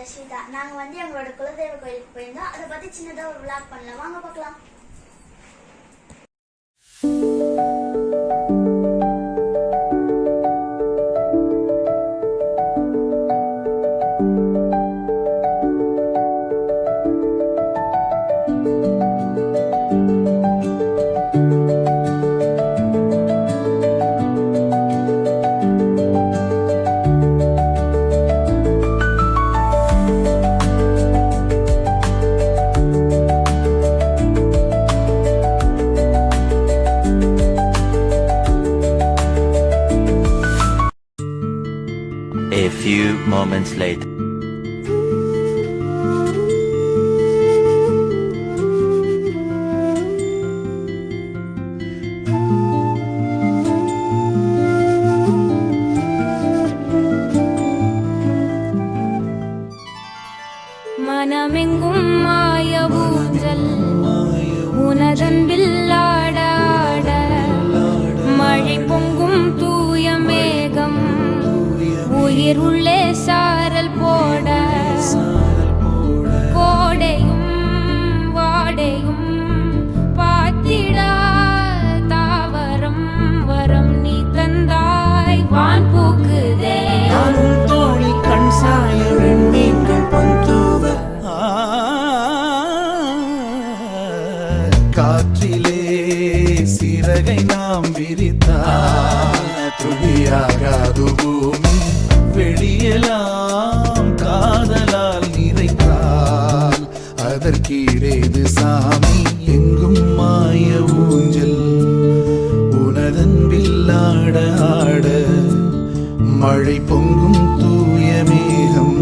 ஜஸ்விதா. நாங்க எங்களோட குலதெய்வ கோயிலுக்கு போயிருந்தோம். அதை பத்தி சின்னதா ஒரு vlog பண்ணலாம். வாங்க பார்க்கலாம். A few moments later. மனமெங்கும் மாய ஊஞ்சல் உனதன்பில் ஆட ஆட மழை பொங்கும் தூய மேகம் உயிர் உள்ளே சாரல் போட கோடையும் வாடையும் பாத்திடா தாவரம் வரம் நீ தந்தாய் வான் பூக்குதே தோழி கண் சாய வெண்ணீர்கள் பந்தூவ காற்றிலே சிறகை நாம் விரித்தால் துளியாகாது பூமி வெளியெல்லாம் காதலால் நிறைத்தால் அதற்கீடேது சாமி எங்கும் மாய ஊஞ்சல் உனதன்பில் ஆட ஆட மழை பொங்கும் தூய மேகம்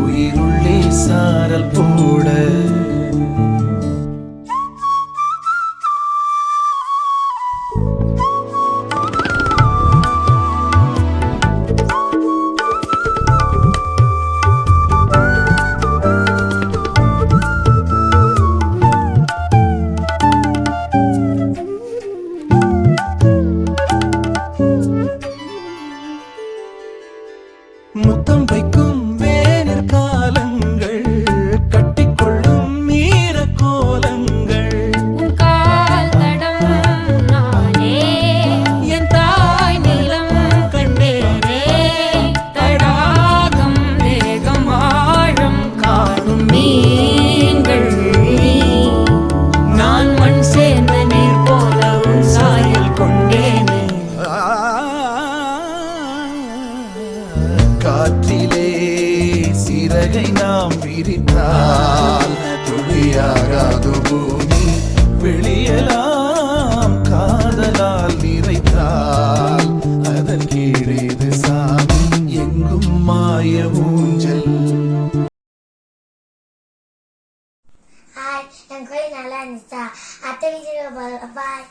உயிருள்ளே சாரல் போட முத்தம் வைக்கும் வேனிற் காலங்கள் கட்டிக்கொள்ளும் மீற கோலங்கள் உன் கால் தடம் நானே என் தாய் நிலம் கண்டேனே தடாகம் தேகம் ஆழம் காணும் மீன்கள் நான் மண் சேர்ந்த நீர் போல உன் சாயல் கொண்டேனே காற்றிலே சிறகை நாம் விரித்தால் துளியாகாது பூமி வெளியெல்லாம் காதலால் நிறைத்தால் அதன் கீழேது சாமி எங்கும் மாய ஊஞ்சல். ஹாய், என் கோயில் நல்லா இருந்துச்சா? அத்தை வீட்டுக்கு பாய்.